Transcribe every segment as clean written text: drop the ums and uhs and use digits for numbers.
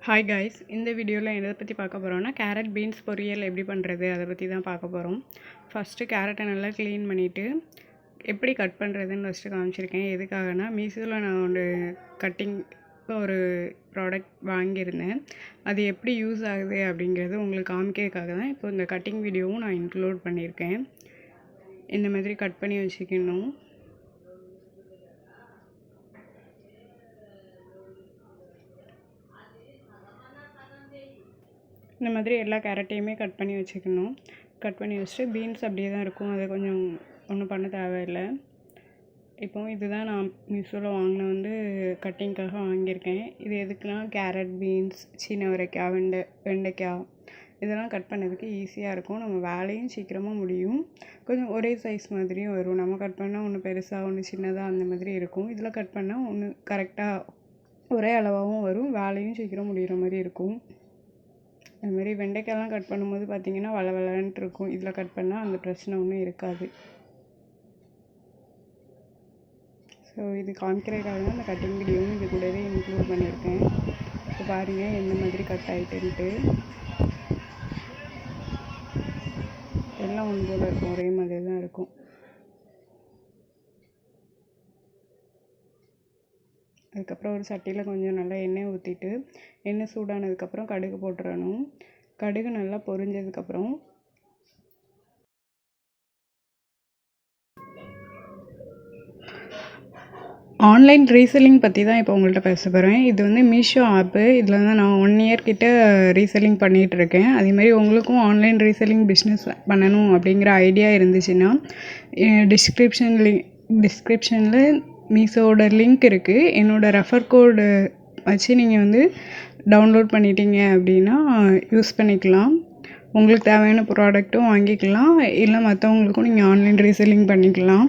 Hi guys, இந்த வீடியோவில் எதை பற்றி பார்க்க போகிறோம்னா கேரட் பீன்ஸ் பொரியல் எப்படி பண்ணுறது அதை பற்றி தான் பார்க்க போகிறோம். ஃபஸ்ட்டு கேரட்டை நல்லா க்ளீன் பண்ணிவிட்டு எப்படி கட் பண்ணுறதுன்னு ஃபஸ்ட்டு காமிச்சிருக்கேன். எதுக்காகனா மீஷோவில் நான் ஒரு கட்டிங் ஒரு ப்ராடக்ட் வாங்கியிருந்தேன். அது எப்படி யூஸ் ஆகுது அப்படிங்கிறது உங்களுக்கு காமிக்கிறதுக்காக தான் இப்போ இந்த கட்டிங் வீடியோவும் நான் இன்க்ளூட் பண்ணியிருக்கேன். இந்த மாதிரி கட் பண்ணி வச்சுக்கணும். இந்த மாதிரி எல்லா கேரட்டையுமே கட் பண்ணி வச்சுக்கணும். கட் பண்ணி வச்சுட்டு பீன்ஸ் அப்படியே தான் இருக்கும், அதை கொஞ்சம் ஒன்றும் பண்ண தேவையில்லை. இப்போ இதுதான் நான் மீஷோவில் வாங்கின கட்டிங்க்காக வாங்கியிருக்கேன். இது எதுக்குன்னா கேரட், பீன்ஸ், சின்ன அவரைக்காய், வெண்டைக்காய் இதெல்லாம் கட் பண்ணதுக்கு ஈஸியாக இருக்கும். நம்ம வேலையும் சீக்கிரமாக முடியும். கொஞ்சம் ஒரே சைஸ் மாதிரியும் வரும். நம்ம கட் பண்ணால் ஒன்று பெருசாக ஒன்று சின்னதாக அந்த மாதிரி இருக்கும். இதில் கட் பண்ணால் ஒன்று கரெக்டாக ஒரே அளவாகவும் வரும். வேலையும் சீக்கிரம் முடிகிற மாதிரி இருக்கும். அதுமாதிரி வெண்டைக்காயெல்லாம் கட் பண்ணும்போது பார்த்திங்கன்னா வளவளன்ட்டு இருக்கும். இதில் கட் பண்ணால் அந்த பிரச்சனை ஒன்றும் இருக்காது. ஸோ இது காமிக்கிறதுக்காக தான் அந்த கட்டிங் வீடியோவும் இது கூடவே இன்க்ளூட் பண்ணியிருக்கேன். இப்போ பாருங்கள் எந்த மாதிரி கட் ஆகிட்டுன்ட்டு. எல்லாம் ஒன்று போல் இருக்கும், ஒரே மாதிரி தான் இருக்கும். அதுக்கப்புறம் ஒரு சட்டியில் கொஞ்சம் நல்லா எண்ணெய் ஊற்றிட்டு எண்ணெய் சூடானதுக்கப்புறம் கடுகு போட்டுறணும். கடுகு நல்லா பொரிஞ்சதுக்கப்புறம் ஆன்லைன் ரீசெல்லிங் பற்றி தான் இப்போ உங்கள்கிட்ட பேச போகிறேன். இது மீஷோ ஆப்பு. இதில் தான் நான் 1 இயர் கிட்ட ரீசெல்லிங் பண்ணிகிட்ருக்கேன். அதேமாதிரி உங்களுக்கும் ஆன்லைன் ரீசெல்லிங் பிஸ்னஸ் பண்ணணும் அப்படிங்கிற ஐடியா இருந்துச்சுன்னா டிஸ்கிரிப்ஷனில் மீஷோவோட லிங்க் இருக்குது. என்னோடய ரெஃபர் கோடு வச்சு நீங்கள் டவுன்லோட் பண்ணிட்டீங்க அப்படின்னா யூஸ் பண்ணிக்கலாம். உங்களுக்கு தேவையான ப்ராடக்ட்டும் வாங்கிக்கலாம், இல்லை மற்றவங்களுக்கும் நீங்கள் ஆன்லைன் ரீசெல்லிங் பண்ணிக்கலாம்.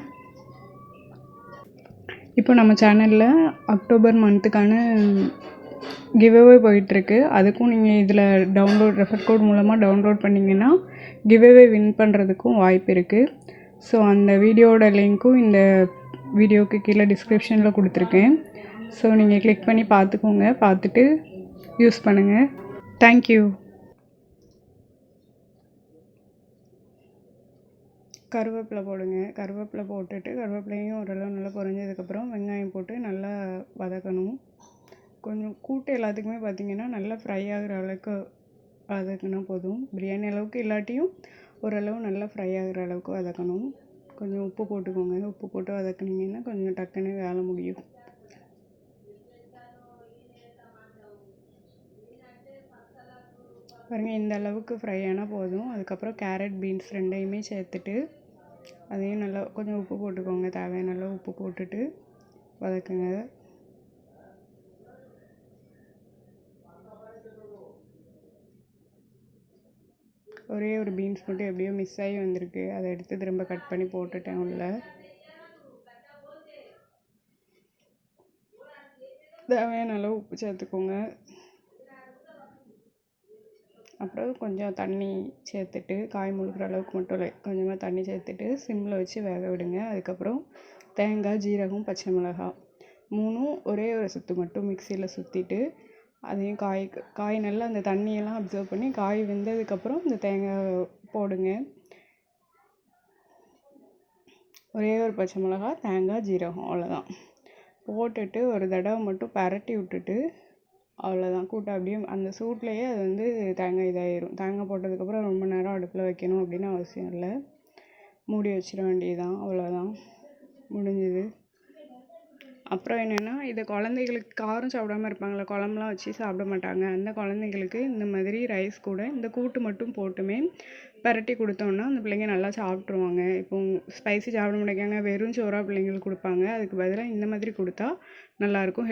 இப்போ நம்ம சேனலில் அக்டோபர் மந்த்துக்கான கிவ்அவே போயிட்டுருக்கு. அதுக்கும் நீங்கள் இதில் ரெஃபர் கோட் மூலமாக டவுன்லோட் பண்ணிங்கன்னா கிவ்அவே வின் பண்ணுறதுக்கும் வாய்ப்பு இருக்குது. ஸோ அந்த வீடியோட லிங்க்கும் இந்த வீடியோவுக்கு கீழே டிஸ்கிரிப்ஷனில் கொடுத்துருக்கேன். ஸோ நீங்கள் கிளிக் பண்ணி பார்த்துக்கோங்க, பார்த்துட்டு யூஸ் பண்ணுங்கள். தேங்க்யூ. கருவேப்பிலை போடுங்க. கருவேப்பிலை போட்டுட்டு கருவேப்பிலையும் ஓரளவு நல்லா பொரிஞ்சதுக்கப்புறம் வெங்காயம் போட்டு நல்லா வதக்கணும். கொஞ்சம் கூட்டு எல்லாத்துக்குமே பார்த்திங்கன்னா நல்லா ஃப்ரை ஆகிற அளவுக்கு வதக்கினா போதும். பிரியாணி அளவுக்கு இல்லாட்டியும் ஓரளவு நல்லா ஃப்ரை ஆகிற அளவுக்கு வதக்கணும். கொஞ்சம் உப்பு போட்டுக்கோங்க. உப்பு போட்டு வதக்குனிங்கன்னா கொஞ்சம் டக்குன்னு வேலை முடியும். பாருங்கள், இந்த அளவுக்கு ஃப்ரை ஆனால் போதும். அதுக்கப்புறம் கேரட், பீன்ஸ் ரெண்டையுமே சேர்த்துட்டு அதையும் நல்லா கொஞ்சம் உப்பு போட்டுக்கோங்க. தேவையான அளவு உப்பு போட்டுட்டு வதக்குங்க. ஒரே ஒரு பீன்ஸ் மட்டும் எப்படியோ மிஸ் ஆகி வந்திருக்கு. அதை எடுத்து திரும்ப கட் பண்ணி போட்டுட்டேன் உள்ள. தேவையான அளவு உப்பு சேர்த்துக்கோங்க. அப்புறம் கொஞ்சம் தண்ணி சேர்த்துட்டு காய் முழுகிற அளவுக்கு மட்டும் கொஞ்சமாக தண்ணி சேர்த்துட்டு சிம்மில் வச்சு வேக விடுங்க. அதுக்கப்புறம் தேங்காய், ஜீரகம், பச்சை மிளகாய் 3ம் ஒரே ஒரு சுற்று மட்டும் மிக்சியில் சுற்றிட்டு அதையும் காய் நல்லா அந்த தண்ணியெல்லாம் அப்சர்வ் பண்ணி காய் வெந்ததுக்கப்புறம் இந்த தேங்காய் போடுங்க. ஒரே ஒரு பச்சை மிளகாய், தேங்காய், ஜீரகம் அவ்வளோதான் போட்டுட்டு ஒரு தடவை மட்டும் பரட்டி விட்டுட்டு அவ்வளோதான். கூட்டு அப்படியே அந்த சூட்லேயே அது தேங்காய் இதாகிடும். தேங்காய் போட்டதுக்கப்புறம் ரொம்ப நேரம் அடுப்பில் வைக்கணும் அப்படின்னு அவசியம் இல்லை. மூடி வச்சிட வேண்டியதுதான், அவ்வளோதான், முடிஞ்சுது. அப்புறம் என்னென்னா, இதை குழந்தைகளுக்கு காரம் சாப்பிடாமல் இருப்பாங்களே, குழம்புலாம் வச்சு சாப்பிட மாட்டாங்க, அந்த குழந்தைங்களுக்கு இந்த மாதிரி ரைஸ் கூட இந்த கூட்டு மட்டும் போட்டுமே பரட்டி கொடுத்தோன்னா அந்த பிள்ளைங்க நல்லா சாப்பிட்ருவாங்க. இப்போ ஸ்பைசி சாப்பிட மாட்டேங்காங்க, வெறும் சோறாக பிள்ளைங்களுக்கு கொடுப்பாங்க. அதுக்கு பதிலாக இந்த மாதிரி கொடுத்தா நல்லாயிருக்கும்.